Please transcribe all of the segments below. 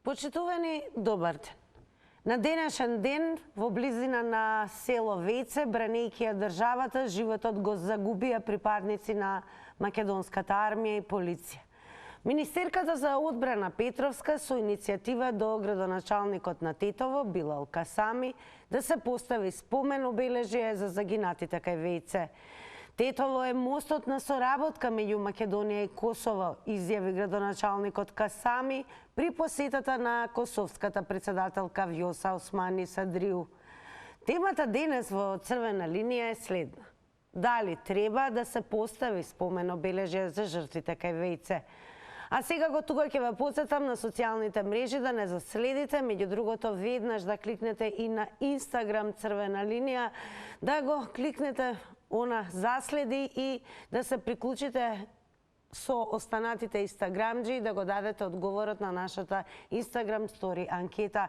Почитувани, добар ден. На денешен ден, во близина на село Вејце, бранејќи ја државата, животот го загубија припадници на македонската армија и полиција. Министерката за одбрана Петровска со иницијатива до градоначалникот на Тетово, Билал Касами, да се постави спомен обележје за загинатите кај Вејце. Тетово е мостот на соработка меѓу Македонија и Косово, изјави градоначалникот Касами при посетата на косовската председателка Вјоса Османи Садриу. Темата денес во Црвена линија е следна. Дали треба да се постави спомен обележје за жртвите кај Вејце? А сега го тука ќе ве потсетам на социјалните мрежи да не заследите, меѓу другото веднаш да кликнете и на Инстаграм Црвена линија, да го кликнете заследи и да се приклучите со останатите инстаграмџи и да го дадете одговорот на нашата Инстаграм стори анкета,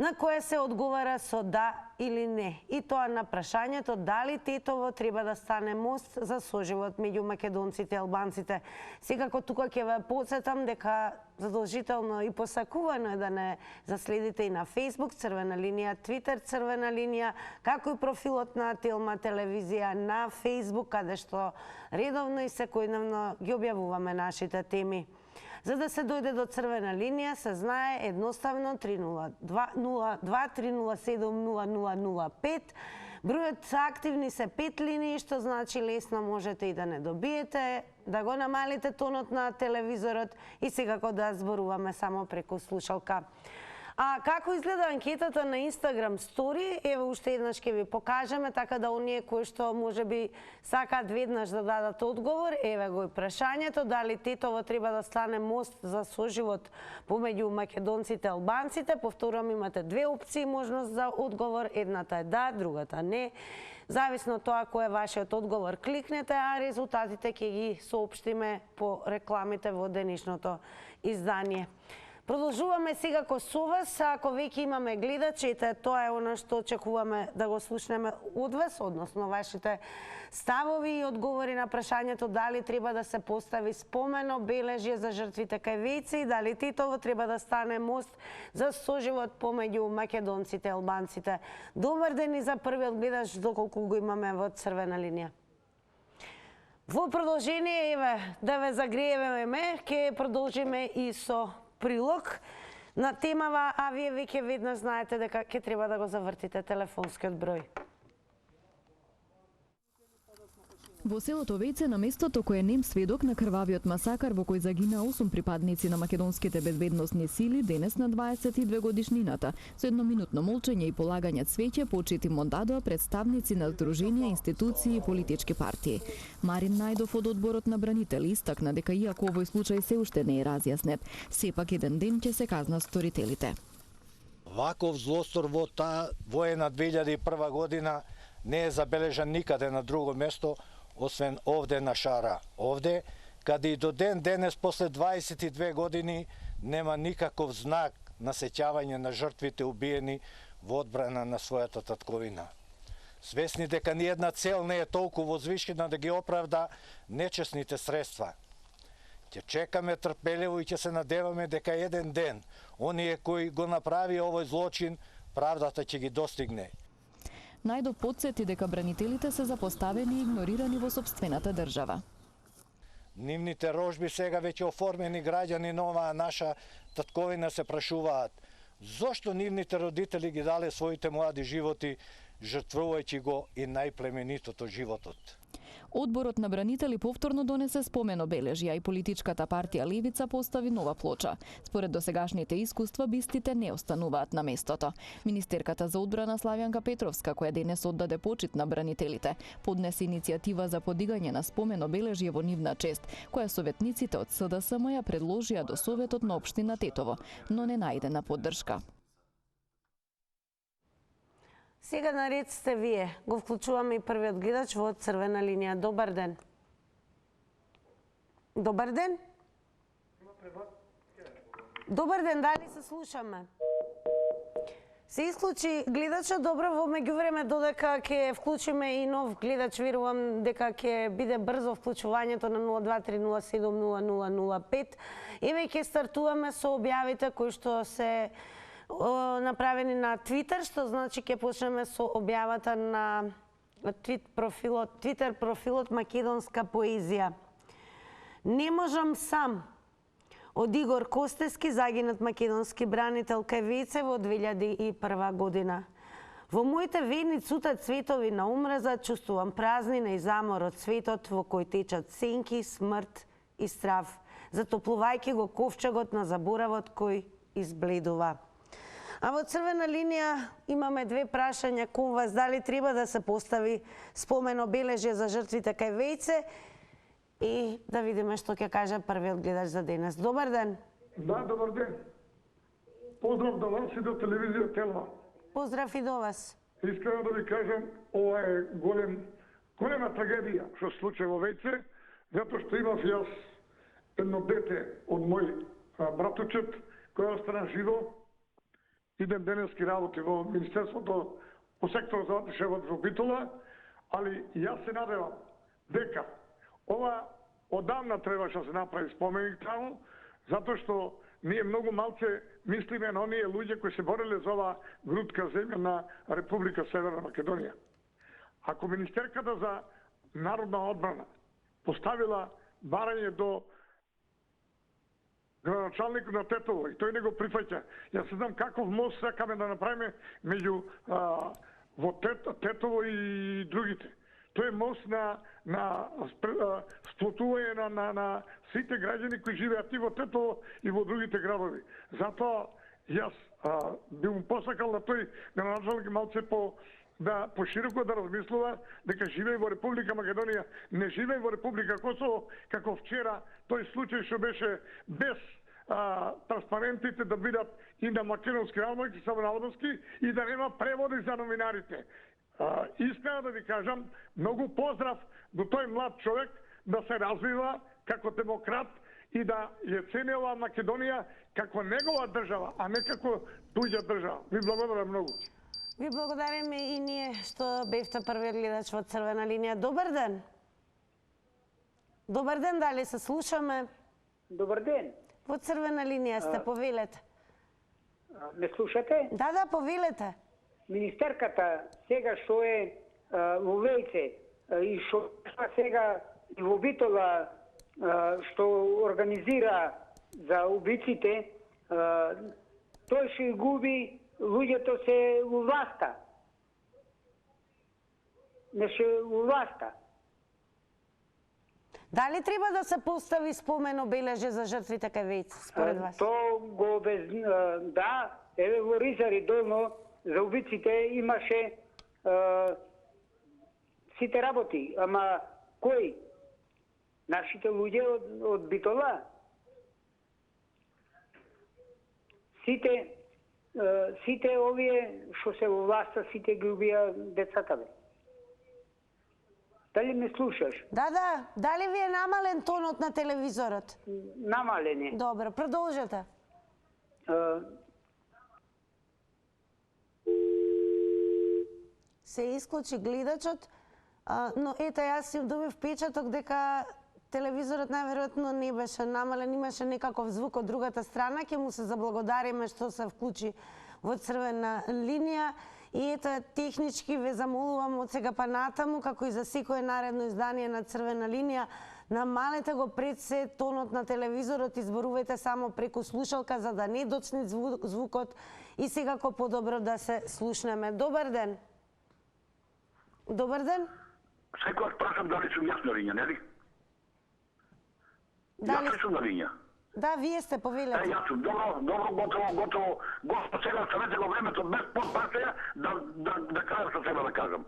на која се одговара со да или не. И тоа на прашањето дали Тетово треба да стане мост за соживот меѓу македонците и албанците. Секако тука ќе ве потсетам дека задолжително и посакувано е да не заследите и на Facebook Црвена линија, Twitter Црвена линија, како и профилот на Телма телевизија на Facebook, каде што редовно и секојдневно ги објавуваме нашите теми. За да се дојде до Црвена линија, се знае едноставно 302-307-0005. Бројот активни се 5 линии, што значи лесно можете и да не добиете, да го намалите тонот на телевизорот и секако да зборуваме само преку слушалка. А како изгледа анкетата на Инстаграм стори, еве уште еднаш ќе ви покажеме, така да оние кои што можеби сакаат веднаш да дадат одговор, еве го и прашањето, дали Тетово треба да стане мост за соживот помеѓу македонците и албанците. Повторувам, имате две опции можност за одговор, едната е да, другата не. Зависно од тоа кој е вашиот одговор, кликнете, а резултатите ќе ги соопштиме по рекламите во денешното издание. Продолжуваме секако со вас, ако веќе имаме гледачи, тоа е она што очекуваме да го слушнеме од вас, односно вашите ставови и одговори на прашањето дали треба да се постави спомен обележје за жртвите кај Вејце и дали Тетово треба да стане мост за соживот помеѓу македонците и албанците. Добар ден и за првиот гледач, доколку го имаме во Црвена линија. Во продолжение, еве, да ве загрееме, ќе продолжиме и со прилог на темава, а вие веќе веднаш знаете дека ќе треба да го завртите телефонскиот број. Во селото Вејце, на местото кој е нем сведок на крвавиот масакар во кој загина 8 припадници на македонските безбедносни сили, денес на 22 годишнината, со едноминутно молчење и полагање цвеќе почит им дадоа представници на здруженија, институции и политички партии. Марин Најдов од одборот на бранители истакна дека иако овој случај се уште не е разјаснет, сепак еден ден ќе се казна сторителите. Ваков злостор во таа воена 2001 година не е забележан никаде на друго место, освен овде на Шара. Овде, каде и до ден денес после 22 години нема никаков знак на сеќавање на жртвите убиени во одбрана на својата татковина. Свесни дека ни една цел не е толку возвишена да ги оправда нечесните средства. Ќе чекаме трпеливо и ќе се надеваме дека еден ден оние кои го направи овој злочин, правдата ќе ги достигне. Најдов потсети дека бранителите се запоставени и игнорирани во сопствената држава. Нивните рожби сега веќе оформени граѓани на оваа наша татковина се прашуваат зошто нивните родители ги дале своите млади животи, жртвувајќи го и најплеменитото животот. Одборот на бранители повторно донесе спомен обележја и политичката партија Левица постави нова плоча. Според досегашните искуства, бистите не остануваат на местото. Министерката за одбрана Славјанка Петровска, која денес оддаде почит на бранителите, поднесе иницијатива за подигање на спомен обележје во нивна чест, која советниците од СДСМ ја предложија до Советот на општина Тетово, но не најдена поддршка. Сега наред сте вие. Го вклучуваме и првиот гледач во Црвена линија. Добар ден. Добар ден. Добар ден, дали се слушаме? Се исклучи гледачот, добро, во меѓувреме додека ќе вклучиме и нов гледач, верувам дека ќе биде брзо вклучувањето на 023070005. Еве ќе стартуваме со објавите кои што се направени на Твитер, што значи ќе почнеме со објавата на Твитер профилот Македонска поезија. Не можам сам. Од Игор Костески, загинат македонски бранител кај Веце во 2001 година. Во моите вени цутат цветови на умраза, чувствувам празнина и замор од светот во кој течат сенки, смрт и страв, затоплувајќи го ковчегот на заборавот кој избледува. А во црвена линија имаме две прашања кон вас. Дали треба да се постави спомен обележје за жртвите кај Вејце? И да видиме што ќе каже првиот гледач за денес. Добар ден. Да, добар ден. Поздрав до вас и до телевизија Телва. Поздрав и до вас. Искрено да ви кажам, ова е голема трагедија што се случи во Вејце, затоа што имав јас едно дете од мој братучет кој остана живо. Идем денески работи во Министерството по секторот за отишевот во Битола, али јас се надевам дека ова одамна требаше да се направи споменик таму, затоа што ние многу малце мислиме на оние луѓе кои се бореле за оваа грудка земја на Република Северна Македонија. Ако Министерката за народна одбрана поставила барање до градоначалникот на Тетово и тој не го прифаќа, јас не знам каков мост сакаме да направиме меѓу во Тетово и другите. Тој е мост на сплотување на сите граѓани кои живеат и во Тетово и во другите градови. Затоа јас би му посакал на тој градоначалник малце пошироко да размислува дека живее во Република Македонија, не живее во Република Косово, како вчера тој случај што беше без транспарентите да бидат и на македонски рамојки, и самонаводовски, и да нема преводи за новинарите. Искрено да ви кажам, многу поздрав до тој млад човек да се развива како демократ и да ја цени оваа Македонија како негова држава, а не како туѓа држава. Ви благодарам многу. Ви благодариме и ние што бевте првиот гледач во црвена линија. Добар ден. Добар ден, дали се слушаме? Добар ден. Во црвена линија сте, повелете. Ме слушате? Да, повелете. Министерката сега што е во Вејце и што сега и во Битола што организира за убиците, тој ќе губи, луѓето се во власта. Не се во власта. Дали треба да се постави спомен обележје за жртвите кај Вејце, според вас? Да, еве во Ризари долно за убиците имаше сите работи, ама кои? Нашите луѓе од Битола. Сите овие што се во власта, сите ги убија децата бе. Дали ме слушаш? Да. Дали ви е намален тонот на телевизорот? Намален е. Добро, продолжете. Се исклучи гледачот, но ето јас им добив впечаток дека телевизорот најверојатно не беше намален, имаше некаков звук од другата страна. Ќе му се заблагодариме што се вклучи во црвена линија. И ето, технички ве замолувам од сега па натаму, како и за секое наредно издание на црвена линија, намалете го пред се тонот на телевизорот, изборувајте само преку слушалка за да не доцне звукот и секако подобро да се слушнеме. Добар ден. Добар ден. Секојаш прашам дали сум јас на линија, нели? Јас сум на линија. Да, вие сте, повелете. Јас сум, добро, готово. Сега ставете го времето без подпасеја да кажам што треба да кажам.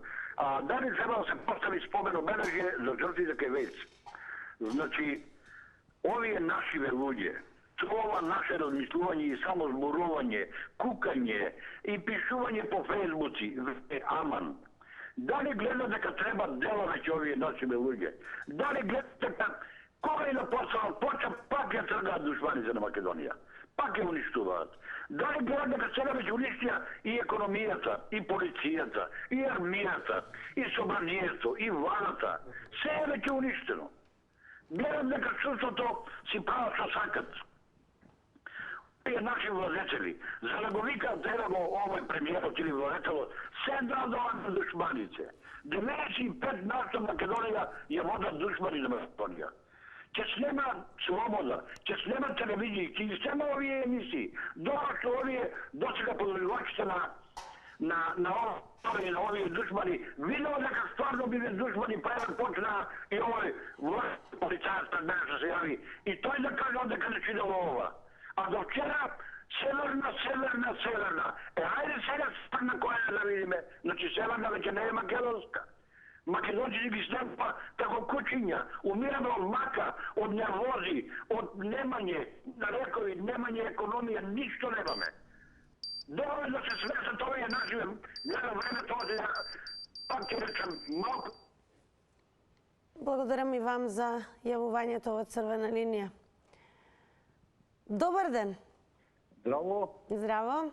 Дали треба да се постави спомен обележје за жртвите кај Вејце? Значи, овие нашиве луѓе, ова наше размислување и само зборување, кукање и пишување по фејсбуци, аман. Дали гледа дека треба дела веќе овие нашиве луѓе? Дали гледа дека кој на посал поча пак ја тргаат душманите на Македонија? пак ја уништуваат. Дали гледат дека сега веќе уништија и економијата, и полицијата, и армијата, и собранието, и владата, се е веќе уништено. Гледат дека чувството си прават што сакат. Тие наши владетели, за да го викаат ево овој премиерот или владетелот, се дадуваат на душманице. 95% Македонија ја водат душмани на Македонија. Ќе снема слобода, ќе снема телевизии, ќе снема овие емисии. Докато овие досега подривачите на овие душмани, видела дека стварно биле душмани, па еден почна и овој власт полицајец пред мене што се јави. И тој да кажа дека не чинело ова. А до вчера северна. Ајде сега северна која да видиме. Значи северна веќе не е македонска. Македонците ги снема како кучиња, умираме од мака, од нервози, од немање рекови, немање економија, ништо немаме. Добро да се свесат овие наши, гледам времето, пак ќе речам, малко. Благодарам и вам за јавувањето во црвена линија. Добар ден. Здраво. Здраво.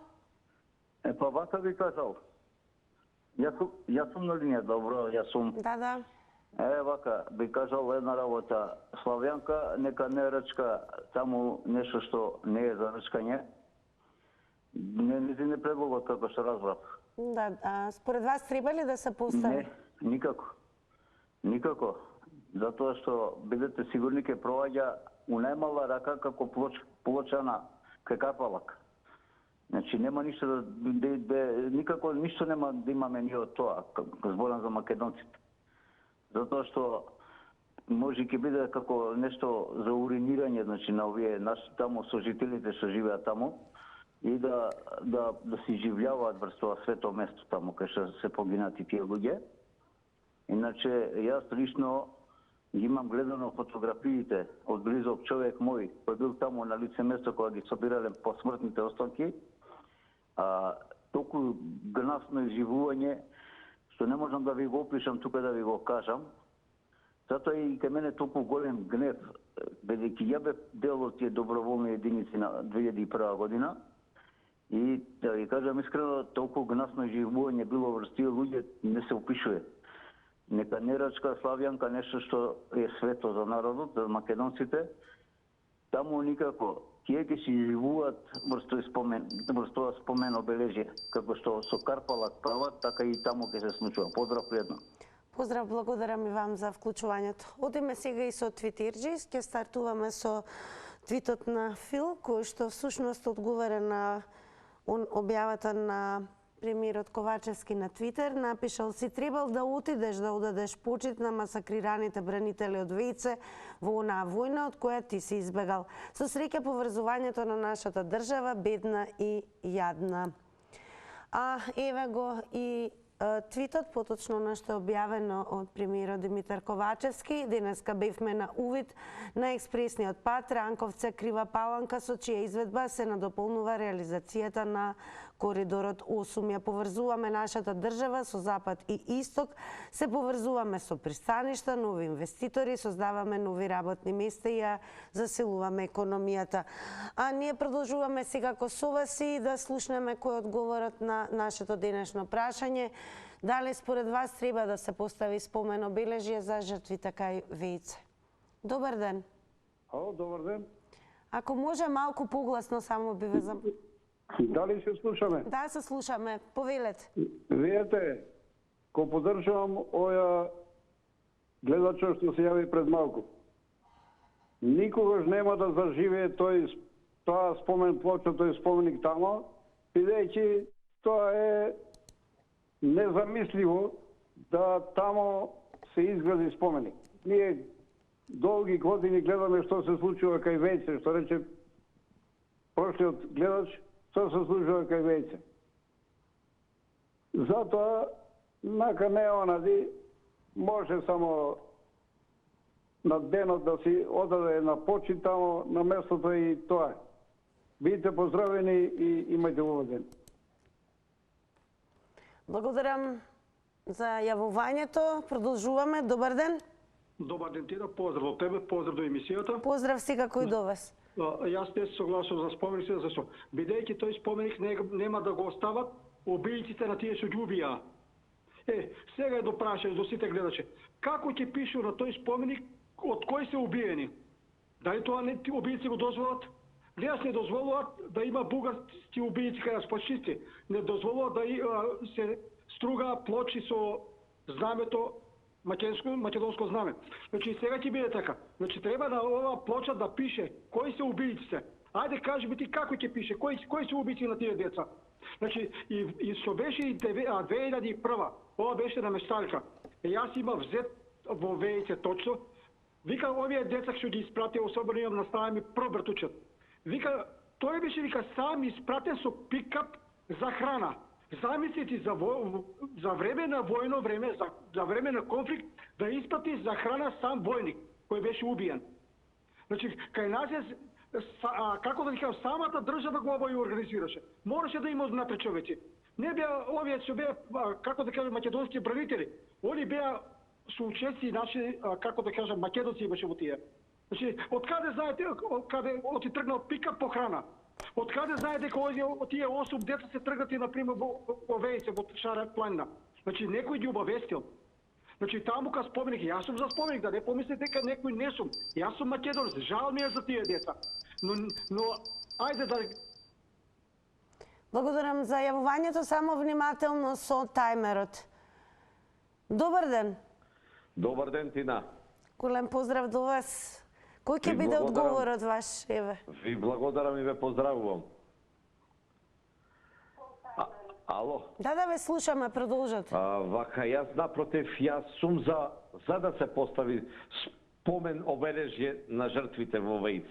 Па вака ви кажал. Јас сум на линија, добро, јас сум. Да. Вака, би кажал една работа. Славјанка нека не рачка таму нешто што не е за рачкање. Не предлогот како што разбрав. Да, според вас треба ли да се постави? Не, никако. Затоа што бидете сигурни ќе проаѓа у најмала рака како плочана кај капалак. Значи нема ништо никако ништо нема да имаме ние од тоа, зборам за македонците. Затоа што може ќе биде како нешто за уринирање, значи на овие наши таму сожителите што живеат таму и да се живљаваат врз тоа свето место таму кај што се погинати тие луѓе. Иначе јас лично ги имам гледано фотографиите од близок човек мој кој бил таму на лице место кога ги собирале посмртните останки. Толку гнасно изживување што не можам да ви го опишам тука да ви го кажам. Затоа и кај мене толку голем гнев, бидејќи ја бев дел од тие доброволни единици на 2001 година и да ви кажам искрено, толку гнасно изживување било врз тие луѓе не се опишува. Нека не рачка Славјанка нешто што е свето за народот, за македонците. Таму никако. Тие ќе си живуваат врз тоа спомен обележие, како што со карпалак прават, така и таму ќе се случува. Поздрав предно. Поздрав, благодарам и вам за вклучувањето. Одиме сега и со Твитерџи, ќе стартуваме со твитот на Фил, кој што всушност одговара на објавата на премиерот Ковачевски на Твитер. Напишал: си требал да отидеш да одадеш почит на масакрираните бранители од Вејце во онаа војна од која ти си избегал. Со среќа поврзувањето на нашата држава, бедна и јадна. Еве го и твитот, поточно на што е објавено од премиерот Димитар Ковачевски. Денеска бевме на увид на експресниот пат Ранковце Крива Паланка, со чија изведба се надополнува реализацијата на Коридорот 8. Ја поврзуваме нашата држава со Запад и Исток, се поврзуваме со пристаништа, нови инвеститори, создаваме нови работни места и ја засилуваме економијата. Ние продолжуваме сега со вас и да слушнеме кој е одговорот на нашето денешно прашање. Дали според вас треба да се постави спомен обележје за жртвите кај Вејце? Добар ден. Добар ден. Ако може малку погласно само би ве зам... Дали се слушаме? Да, се слушаме. Повелете. Видете, ко поддржувам оја гледачот што се јави пред малку. Никогаш нема да заживее тоа спомен плоча, тој споменик тамо, бидејќи тоа е незамисливо да тамо се изгради споменик. Ние долги години гледаме што се случува кај Вејце, што рече прошлиот гледач, што се случува кај Вејце. Затоа, нака не онади, може само на денот да си одаде на почит тамо на местото и тоа. Бидете поздравени и имајте убав ден. Благодарам за јавувањето. Продолжуваме. Добар ден. Добар ден, Тина. Поздрав од тебе, поздрав до емисијата. Поздрав сега кој до вас. Јас не се согласувам за спомениците, зашто? Бидејќи тој споменик нема да го остават убијците на тие што ги убија. Сега е до прашање до сите гледачи. Како ќе пишу на тој споменик од кои се убиени? Дали тоа не убијци го дозволат? Гледаш, не дозволуваат да има бугарски убијци кај спашисти. Не дозволуваат да се струга плочи со знамето македонско знаме. Значи сега ќе биде така. Значи треба на оваа плоча да пише кои се убијците. Ајде кажи ми ти како ќе пише, кои се убијци на тие деца. Значи и што беше и 2001, ова беше намешталка. Јас имав взет во Вејце точно. Вика овие деца што ги испратија, особено имам настави пробртучат. Вика тој беше сам испратен со пикап за храна. Замислите за време на војно време, за време на конфликт, да испрати за храна сам војник кој беше убиен. Значи кај нас како да кажам, самата држава го овој организираше. Мораше да има однапре човеци. Не беа овие што беа, како да кажам, македонски бранители. Они беа соучесници наши, како да кажам, македонци беше во тие. Значи, откаде знаете, каде оти тргнал пикап по храна? Откаде знаете дека тие 8 деца се тргнати, например, во Вејце, во Шара планина? Значи, некој ги обавестил. Значи, таму ка споменик, јас сум за споменик, да не помислите дека некој не сум. Јас сум македонец, жал ми е за тие деца. Но ајде да... Благодарам за јавувањето, само внимателно со тајмерот. Добар ден. Добар ден, Тина. Голем поздрав до вас. Кој ќе биде одговорот ваш, еве? Ви благодарам и ве поздравувам. Ало? Да, ве слушаме, продолжете. Вака, јас напротив, јас сум за да се постави спомен обележје на жртвите во Вејце.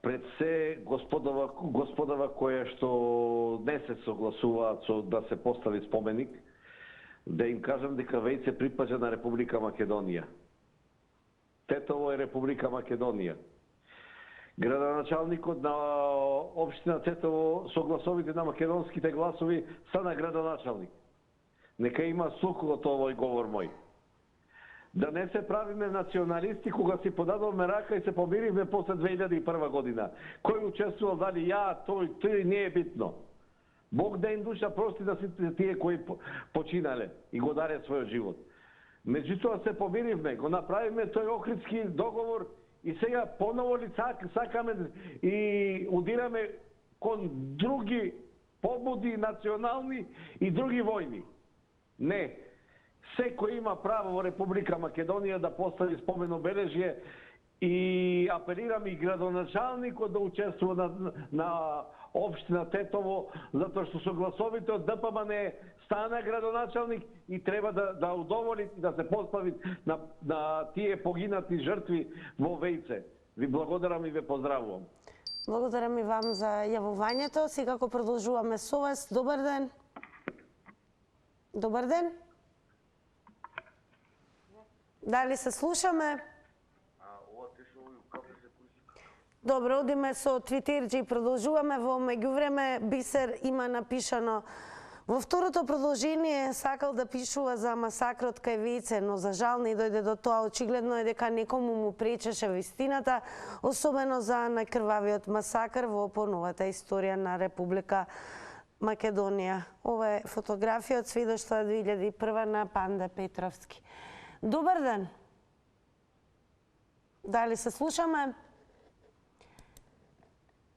Пред се господава која што не се согласуваат со да се постави споменик, да им кажам дека Вејце припаѓа на Република Македонија. Тетово е Република Македонија. Градоначалникот на општина Тетово со гласовите на македонските гласови стана градоначалник. Нека има слух од овој говор мој. Да не се правиме националисти кога си подадовме рака и се помиривме после 2001 година. Кој учествувал, дали ја, тој не е битно. Бог да им душа прости да сите тие кои починале и го даре својот живот. Меѓутоа се помиривме, го направиме тој Охридски договор и сега поново ли сакаме и удираме кон други побуди национални и други војни. Не. Секој има право во Република Македонија да постави спомен обележје и апелирам и градоначалникот да учествува на општина Тетово, затоа што со гласовите од ДПМН стана градоначалник и треба да удоволи и да се постави на тие погинати жртви во Вејце. Ви благодарам и ве поздравувам. Благодарам и вам за јавувањето. Секако продолжуваме со вас. Добар ден. Добар ден. Дали се слушаме? Добро, одиме со Твитерџи и продолжуваме. Во меѓувреме Бисер има напишано: во второто продолжение сакал да пишува за масакрот кај Вејце, но за жал не дојде до тоа. Очигледно е дека некому му пречеше вистината, особено за најкрвавиот масакр во поновата историја на Република Македонија. Ова е фотографија од сведоштва 2001 на Панда Петровски. Добар ден. Дали се слушаме?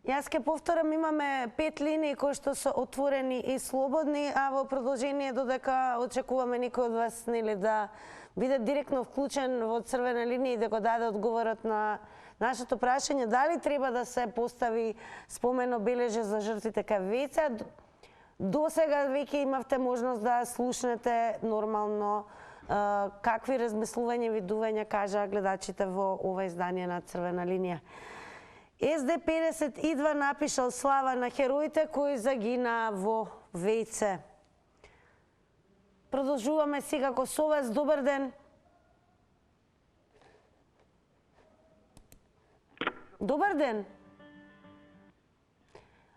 Јас ке повторам, имаме 5 линии кои што се отворени и слободни, а во продолжение додека очекуваме некој од вас да биде директно вклучен во црвена линија и да го даде одговорот на нашето прашање дали треба да се постави спомен обележје за жртвите кај Вејце. До сега веќе имавте можност да слушнете нормално какви размислувања и видувања кажаа гледачите во ова издание на Црвена линија. SD52 напишал: слава на хероите кои загина во Вејце. Продолжуваме секако со вас. Добар ден. Добар ден.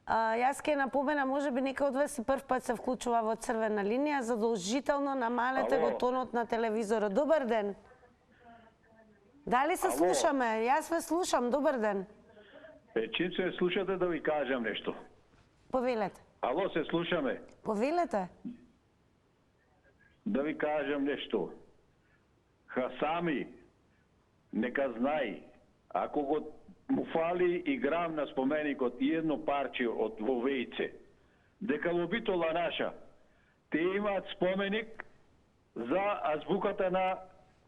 Јас ке напомена, може би некој од вас и прв пат се вклучува во Црвена линија, задолжително намалете го тонот на телевизорот. Добар ден. Дали се Ало. слушаме? Јас ве слушам, добар ден. Чим се слушате да ви кажам нещо? Повелете. Ало, се слушаме. Повелете. Да ви кажам нещо. Хасами, нека знай, ако го му фали и грам на споменикот и едно парче од Вовејце, дека лобитола наша, те имаат споменик за азбуката на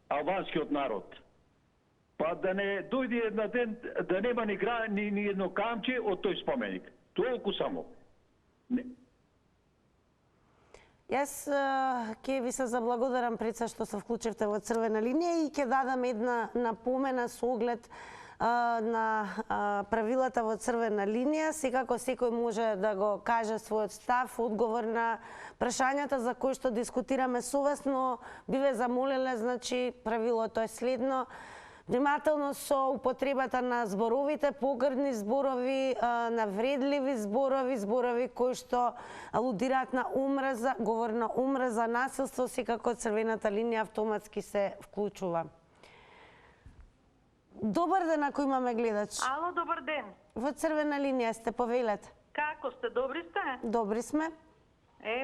албанскиот народ. Па да не дојде една ден да нема ни едно камче од тој споменик. Толку само. Не. Јас ќе ви се заблагодарам пред се што се вклучивте во Црвена линија и ќе дадам една напомена со оглед на правилата во Црвена линија. Секако секој може да го каже својот став, одговор на прашањата за кои што дискутираме совесно. Би ве замолиле, значи правилото е следно. Внимателно со употребата на зборовите, погрдни зборови, навредливи зборови, зборови кои што алудираат на омраза, говор на омраза, насилство, секако Црвената линија автоматски се вклучува. Добар ден, ако имаме гледач. Ало, добар ден. Во Црвена линија сте, повелете. Како сте, добри сте? Добри сме.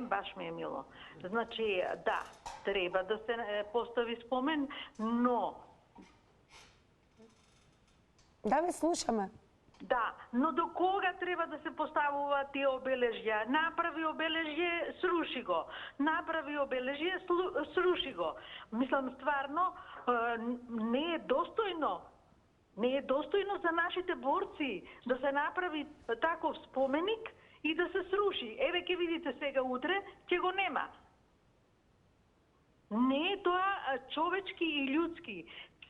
Баш ми е мило. Значи, да, треба да се постави спомен, но... Да, ви слушаме. Да, но до кога треба да се поставуваат тие обележја? Направи обележје, сруши го. Направи обележје, сруши го. Мислам, стварно, не е достојно. Не е достојно за нашите борци да се направи таков споменик и да се сруши. Еве ќе видите сега утре, ќе го нема. Не е тоа човечки и људски.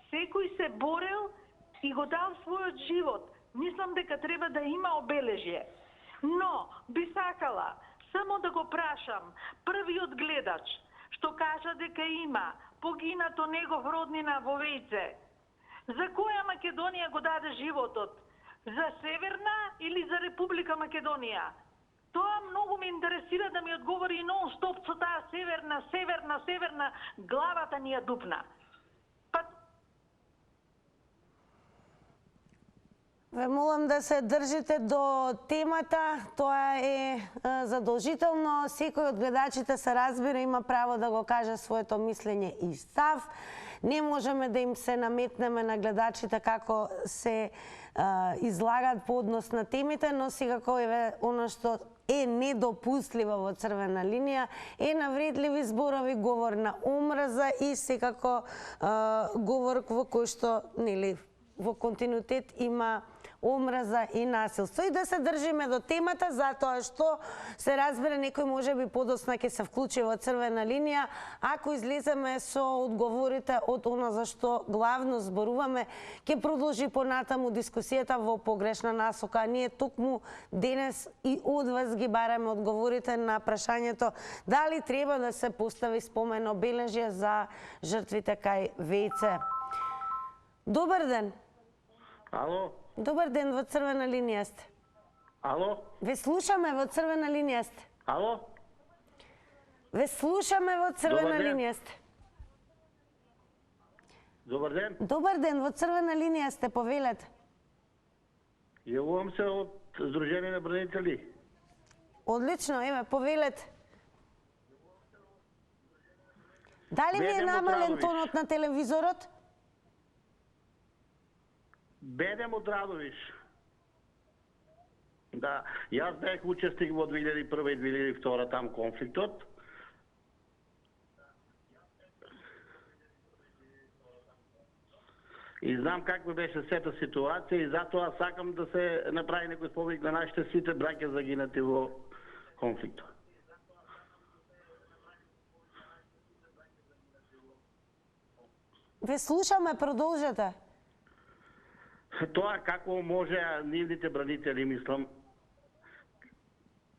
Секој се борел и го дал својот живот. Мислам дека треба да има обележје. Но би сакала само да го прашам првиот гледач што кажа дека има погинато негов роднина во Вовејце. За која Македонија го даде животот? За Северна или за Република Македонија? Тоа многу ме интересира да ми одговори нон-стоп со таа Северна, главата ни ја дупна. Ве молам да се држите до темата, тоа е задолжително. Секој од гледачите се разбира, има право да го каже своето мислење и став. Не можеме да им се наметнеме на гледачите како се излагат по однос на темите, но секако е оно што е недопустливо во Црвена линија, е навредливи зборови, говор на омраза и секако говор во кој што, нели, во континуитет има омраза и насилство. И да се држиме до темата, затоа што се разбира некој може би подоцна ќе се вклучи во Црвена линија, ако излеземе со одговорите од она за што главно зборуваме, ќе продолжи понатаму дискусијата во погрешна насока. А ние токму денес и од вас ги бараме одговорите на прашањето дали треба да се постави спомен обележје за жртвите кај Вејце. Добар ден. Ало? Добар ден, во Црвена линија сте. Ало? Ве слушаме, во Црвена линија сте. Ало? Ве слушаме, во Црвена линија сте. Добар ден. Добар ден, во Црвена линија сте, повелете. Јавувам се од Сдружение на бранители. Одлично, еве, повелете. Дали ви е намален тонот на телевизорот? Бедем од Радовиш. Да, јас бех учесник во 2001 и 2002 там конфликтот. И знам каква беше сета ситуација и затоа сакам да се направи некој споменик на нашите сите браќа загинати во конфликтот. Ве слушаме, продолжете. Тоа како може нивните бранители, мислам,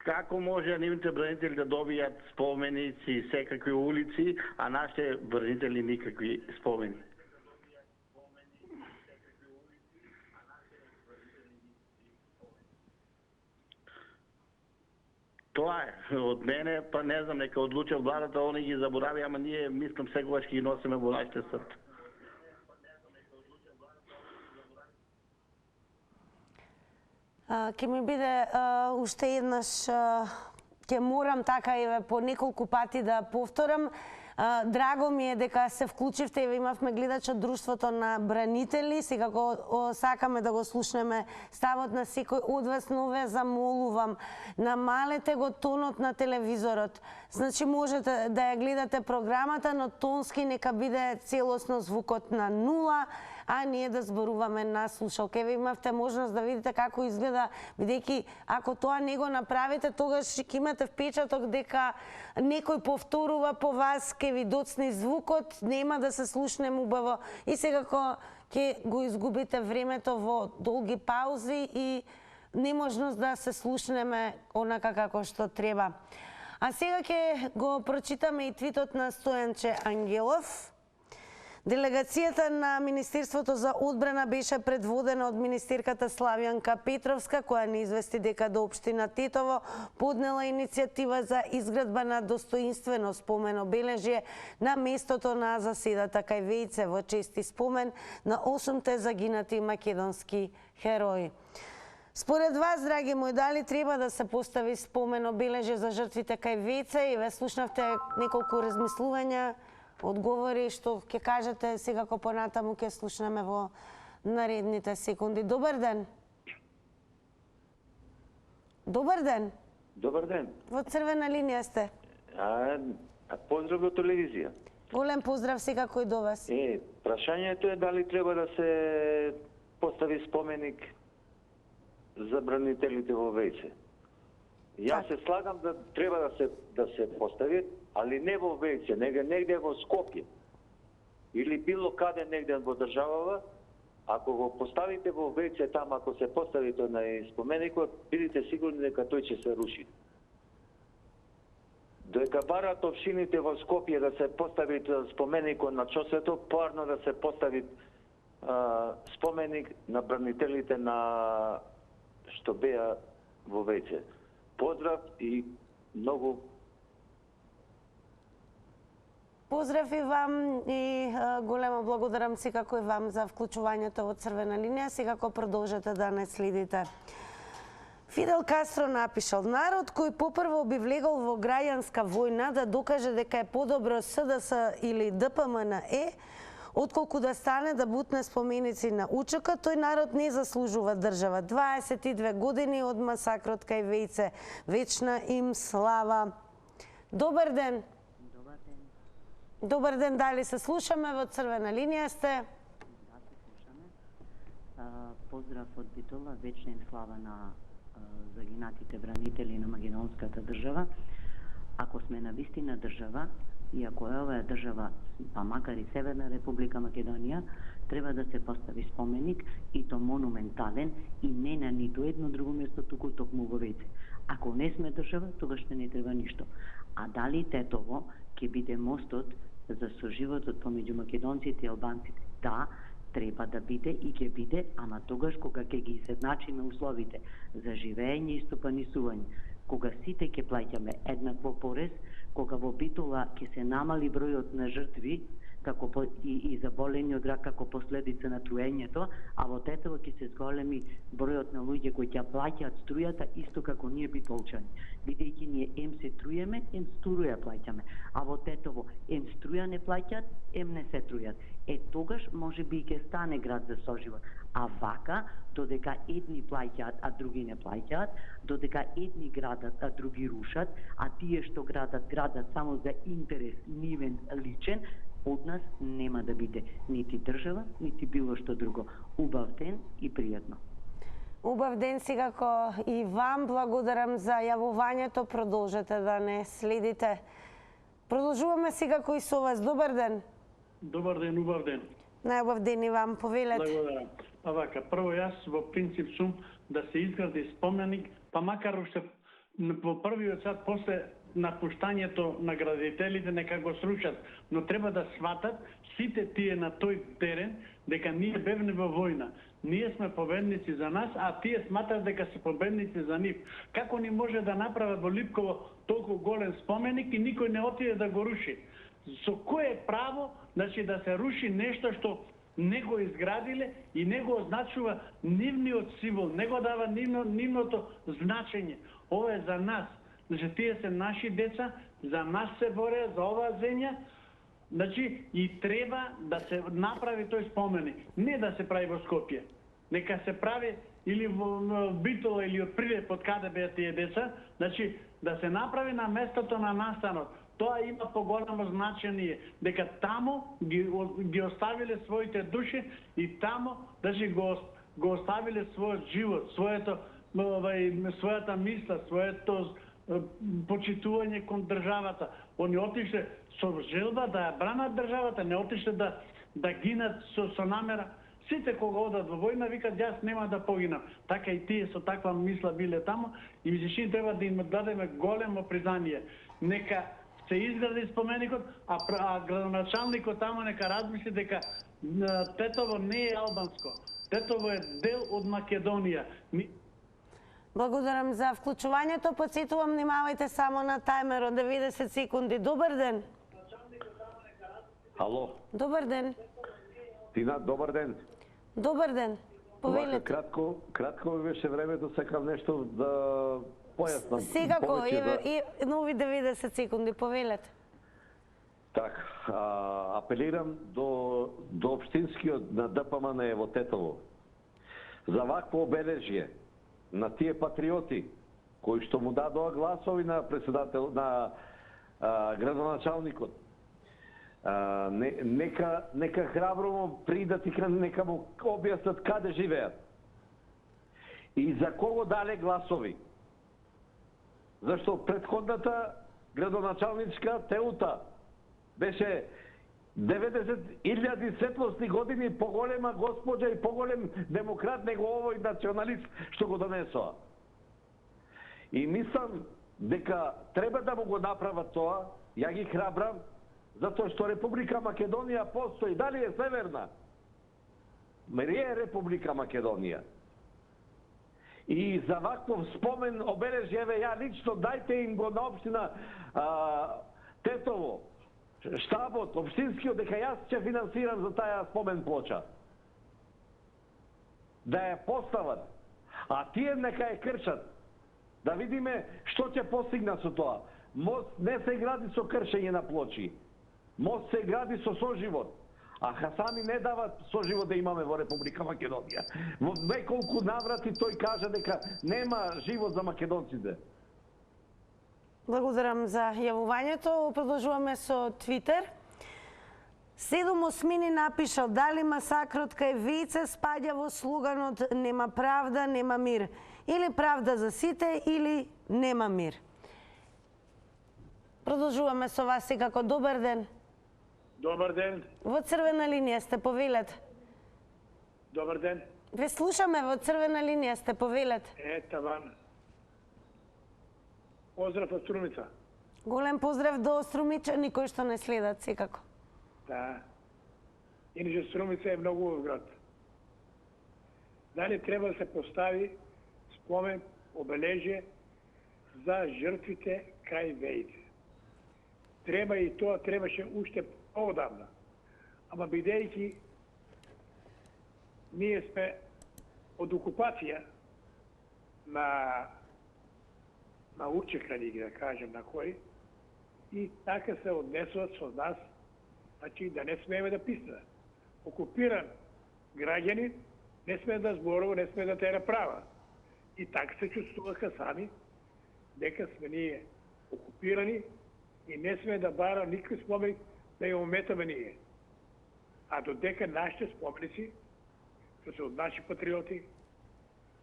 како може нивните бранители да добијат споменици и секакви улици, а нашите бранители никакви спомени? Тоа е од мене, па не знам, нека одлучат владата, они ги заборави, ама ние, мислам, секогаш ги носиме во нашите срца. Ке ми биде уште еднаш, ќе морам така еве по неколку пати да повторам. Драго ми е дека се вклучивте, еве имавме гледач од Друштвото на бранители, секако сакаме да го слушнеме ставот на секој од вас, но ве замолувам, намалете го тонот на телевизорот. Значи можете да ја гледате програмата, но тонски нека биде целосно звукот на нула, а ние да зборуваме на слушалка. Еве имавте можност да видите како изгледа, бидејќи ако тоа не го направите, тогаш ќе имате впечаток дека некој повторува по вас, ќе ви доцне звукот, нема да се слушнем убаво и секако ќе го изгубите времето во долги паузи и неможност да се слушнеме онака како што треба. А сега ќе го прочитаме и твитот на Стојанче Ангелов. Делегацијата на Министерството за одбрана беше предводена од министерката Славјанка Петровска, која не извести дека до општина Тетово поднела иницијатива за изградба на достоинствено спомен обележје на местото на заседата кај Вејце во чести спомен на 8-те загинати македонски херои. Според вас, драги мои, дали треба да се постави спомен обележје за жртвите кај Вејце и ве слушнавте неколку размислувања, одговори што ќе кажете, секако понатаму ќе слушнеме во наредните секунди. Добар ден. Добар ден. Добар ден. Во црвена линија сте. Поздрав до телевизија. Голем поздрав секако и до вас. Прашањето е дали треба да се постави споменик за бранителите во Вејце. Јас се слагам да треба да се постави, али не во Вејце, негде во Скопје или било каде негде во државава. Ако го поставите во Вејце там, ако се постави тој на споменикот, бидите сигурни дека тој ќе се руши. Додека барат општините во Скопје да се постави споменикот на Чосето, поарно да се постави споменик на бранителите на што беа во Вејце. Поздрав и многу поздрав и вам и големо благодарам секако и вам за вклучувањето во црвена линија. Секако продолжете да не следите. Фидел Кастро напишал: народ кој попрво би влегол во граѓанска војна да докаже дека е подобро СДС или ДПМНЕ, отколку да стане да бутне споменици на УЧК, тој народ не заслужува држава. 22 години од масакрот кај Вејце. Вечна им слава. Добар ден. Добар ден, дали се слушаме? Во црвена линија сте. Да, се слушаме. Поздрав од Битола, вечна им слава на загинатите бранители на македонската држава. Ако сме на вистина држава, и ако е оваа држава, па макар и Северна Република Македонија, треба да се постави споменик и то монументален и не на ниту едно друго место, туку токму во Вејце. Ако не сме држава, тогаш ще не треба ништо. А дали Тетово ќе биде мостот за соживотот помеѓу македонците и албанците? Да, треба да биде и ќе биде, ама тогаш кога ќе ги изедначиме условите за живење и стопанисување, кога сите ќе плаќаме еднакво порез, кога во Битола ќе се намали бројот на жртви и заболени од рак како последица на труењето, а во Тетово ќе се зголеми бројот на луѓе кои ќе плаќаат струјата исто како ние битолчани. Бидејќи ние ем се трујеме, ем струја плаќаме, а во Тетово ем струја не плаќаат, ем не се трујат. Тогаш може би ќе стане град за соживот. А вака, додека едни плаќаат, а други не плаќаат, додека едни градат, а други рушат, а тие што градат само за интерес нивен личен, од нас нема да биде нити држава, нити било што друго. Убав ден и пријатно. Убав ден секако и вам. Благодарам за јавувањето. Продолжете да не следите. Продолжуваме секако и со вас. Добар ден. Добар ден, убав ден. Најубав ден и вам. Повелете. Благодарам. Па вака, прво јас во принцип сум да се изгради споменик, па макар уште во првиот сад после напуштањето на градителите нека го срушат, но треба да сватат сите тие на тој терен дека ние бевме во војна. Ние сме победници за нас, а тие сматат дека се победници за нив. Како ни може да направат во Липково толку голем споменик и никој не отиде да го руши? Со кое право, значи, да се руши нешто што не го изградиле и не го означува нивниот символ, не го дава нивното значење. Ова е за нас. Значи, тие се наши деца, за нас се боре, за оваа земја. Значи, и треба да се направи тој споменик. Не да се прави во Скопје. Нека се прави или во Битола или од Прилеп, од каде беа тие деца. Значи, да се направи на местото на настанот. Тоа има поголемо значење, дека таму ги оставиле своите души и таму значи го оставиле својот живот, својата мисла, своето почитување кон државата. Они отишле со желба да ја бранат државата, не отишле да гинат со намера. Сите кога одат во војна викат јас нема да погинам. Така и тие со таква мисла биле таму и ми се чини треба да им дадеме големо признание. Нека се изгради споменикот, а градоначалникот таму нека размисли дека Тетово не е албанско. Тетово е дел од Македонија. Благодарам за вклучувањето. Подсетувам, внимавајте само на тајмер од 90 секунди. Добар ден. Ало. Добар ден. Тина, добар ден. Добар ден. Повелете. Кратко ми беше времето, сакам нешто да појаснам. Секако, и нови 90 секунди, повелете. Така, апелирам до општинскиот на ДПМН во Тетово за вакво обележје на тие патриоти кои што му дадоа гласови на председател на градоначалникот. Нека храбро му придат и нека му објаснат каде живеат и за кого дале гласови. Зашто предходната градоначалничка Теута беше 90.000 светлосни години поголема госпоđа и поголем демократ него овој националист што го донесоа. И мислам дека треба да му го направат тоа, ја ги храбрам, затоа што Република Македонија постои, дали е северна? Мери е Република Македонија. И за ваков спомен обележје, еве ја лично дајте им го на општина Тетово, штабот, општинскиот, дека јас ќе финансирам за таа спомен плоча. Да ја постават, а тие нека ја кршат. Да видиме што ќе постигнат со тоа. Мост не се гради со кршење на плочи. Мост се гради со соживот. А сами не дават соживот да имаме во Република Македонија. Во неколку наврати тој кажа дека нема живот за македонците. Благодарам за јавувањето. Продолжуваме со Твитер. 7 осмини напишал: дали масакрот кај Вејце спаѓа во слоганот нема правда, нема мир. Или правда за сите, или нема мир. Продолжуваме со вас секако. Добар ден. Добар ден. Во црвена линија сте, повелете. Добар ден. Ве слушаме, во црвена линија сте, повелете. Таван. Поздрав од Струмица. Голем поздрав до струмичани кои што не следат секако. Да. Иначе Струмица е многу убав град. Дали треба да се постави спомен, обележје за жртвите кај Вејце? Треба и тоа требаше уште поодамна. Ама бидејќи ние сме од окупација на учекани, да кажем, на кој, и така се однесуват со нас, значи да не смееме да писне. Окупиран граѓани не смее да зборува, не смее да тера права. И така се чувствуваха сами, дека сме ние окупирани и не смее да бара никакви споменик да ја ометаме ние. А додека нашите споменици, што се од наши патриоти,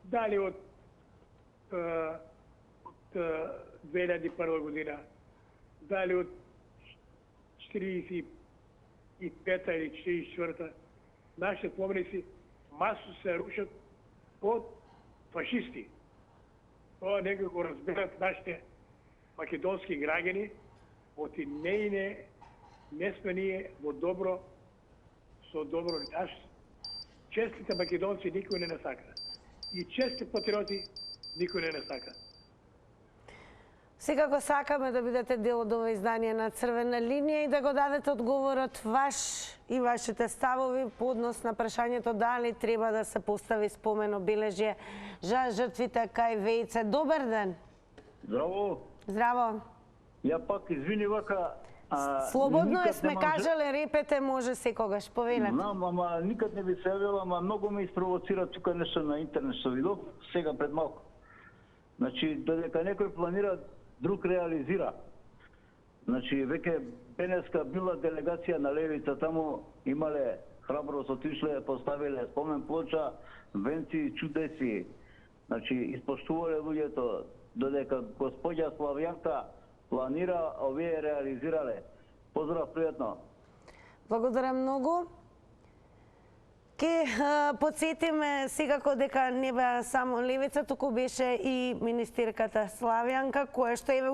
дали од 2001 година, дали од 45 или 44, нашите споменици масо се рушат од фашисти. Тоа нека го разберат нашите македонски граѓани, оти не сме ние во добро, со добро. Наш честите македонци никој не насака. И честите патриоти никој не насака. Секако сакаме да бидете дел од ова издание на Црвена линија и да го дадете одговорот ваш и вашите ставови по однос на прашањето дали треба да се постави спомен обележје за жртвите кај Вејце. Добар ден. Здраво. Здраво. Ја пак извини вака. Слободно е, сме кажале, репете, може секогаш, повелете. Знам, ама никад не би се јавила, ама многу ме испровоцира тука нешто на интернет што видов, сега пред малку. Значи, додека некој планира, друг реализира. Значи, веќе денеска била делегација на левица, таму имале храброст, отишле, поставиле спомен плоча, венци, чудеси. Значи, испоштувале луѓето, додека господја Славјанка планира, овие реализирале. Поздрав, пријатно. Благодарам многу. Ке подсетиме секако дека не беа само левица, туку беше и министерката Славјанка, која што еве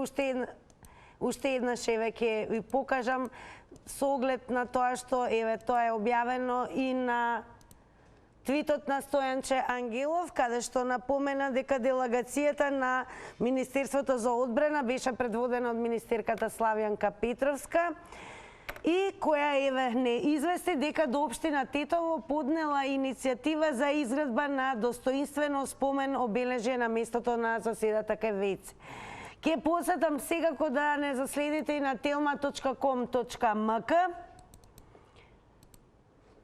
уште еднаш еве ќе ви покажам со оглед на тоа што еве тоа е објавено и на твитот на Стојанче Ангелов, каде што напомена дека делегацијата на Министерството за одбрана беше предводена од министерката Славјанка Петровска и која еве не извести дека до општина Тетово поднела иницијатива за изградба на достоинствено спомен обележје на местото на заседата кај Вејце. Ке посетам секако да не заследите и на telma.com.mk.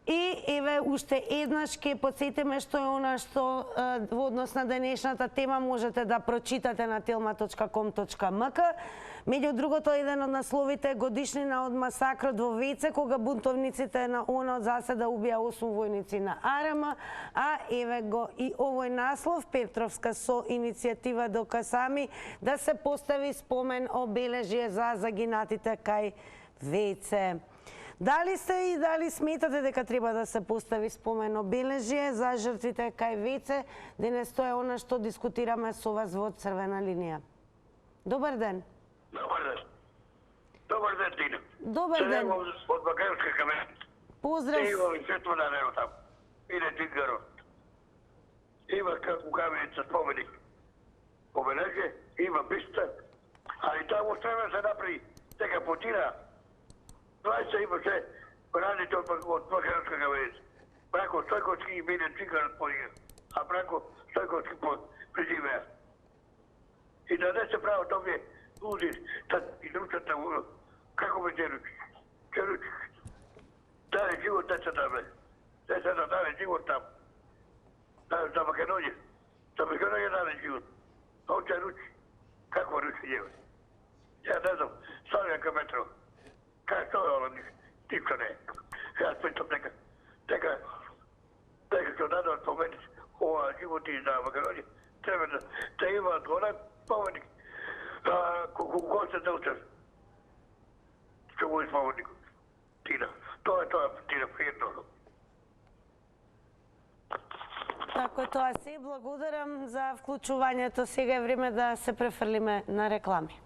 И еве уште еднаш ке подсетиме што е она што во однос на денешната тема можете да прочитате на telma.com.mk. Меѓу другото, еден од насловите е годишнина од масакрот во Вејце, кога бунтовниците на ОНО заседа убија 8 војници на АРМ, а еве го и овој наслов, Петровска со иницијатива до Касами, да се постави спомен обележје за загинатите кај Вејце. Дали сте и дали сметате дека треба да се постави спомен обележје за жртвите кај Вејце? Денес тоа е она што дискутираме со вас во Црвена линија. Добар ден. Добар ден. Добар ден, Тина. Добар ден. Седем од Македонска камен. Поздрав. Има и светло на него там. Иде Тингарот. Има како каменица споменик. Обележје, има биста, али таму треба се направи дека потира. 20 имаше раните од Македонска каменица. Брако Стојковски и Милен Тингарот подига, а Брако Стојковски презивеа. И да не се прават овие луди, и научат како ме Джеручи. Джеручи даде живот децата бе. Децата даде живот там. За Македонија. За Македонија даде живот. А он Джеручи. Како ручи јеве? Ја не знам, Славјанка Петрова. Како е оно ништо не е. Јас питам дека што дадат поменик ова живот и за Македонија, треба да имаат голем поменик. Кога се научат? Што го испоменик? Тина. Тоа е Тина, пријатно. Така е тоа се. Благодарам за вклучувањето. Сега е време да се префрлиме на реклами.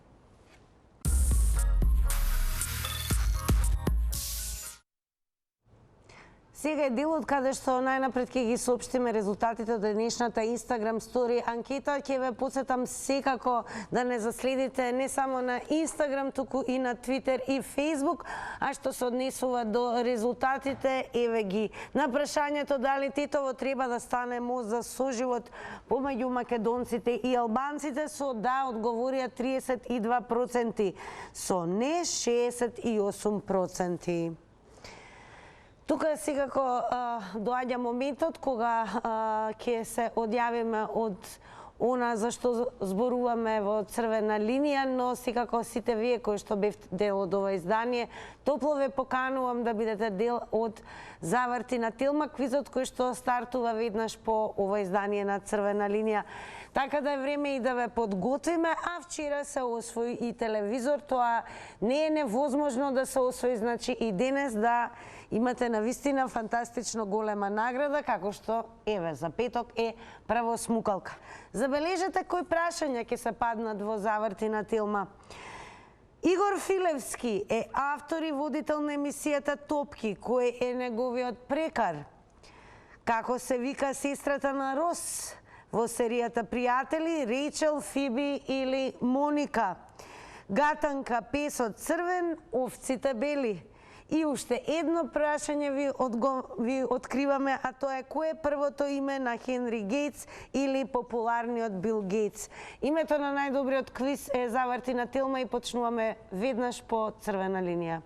Сега е делот каде што најнапред ќе ги соопштиме резултатите од денешната Instagram Story анкета. Ќе ве потсетам секако да не заследите не само на Instagram, туку и на Twitter и Facebook, а што се однесува до резултатите, еве ги. На прашањето дали Тетово треба да стане мост за соживот помеѓу македонците и албанците, со да одговорија 32%, со не 68%. Тука секако доаѓа моментот кога ќе се одјавиме од она за што зборуваме во Црвена линија, но секако сите вие кои што бевте дел од ова издание, топло ве поканувам да бидете дел од Заврти на Телма, квизот кој што стартува веднаш по ова издание на Црвена линија. Така да е време и да ве подготвиме, а вчера се освои и телевизор, тоа не е невозможно да се освои, значи и денес да имате навистина фантастично голема награда, како што, еве, за петок е право смукалка. Забележете кои прашања ќе се паднат во Заврти на Телма. Игор Филевски е автор и водител на емисијата Топки, кој е неговиот прекар. Како се вика сестрата на Рос во серијата Пријатели, Рейчел, Фиби или Моника? Гатанка песот црвен, овците бели. И уште едно прашање ви откриваме, а тоа е кое е првото име на Хенри Гейтс или популарниот Бил Гейтс. Името на најдобриот квиз е Заврти на Телма и почнуваме веднаш по црвена линија.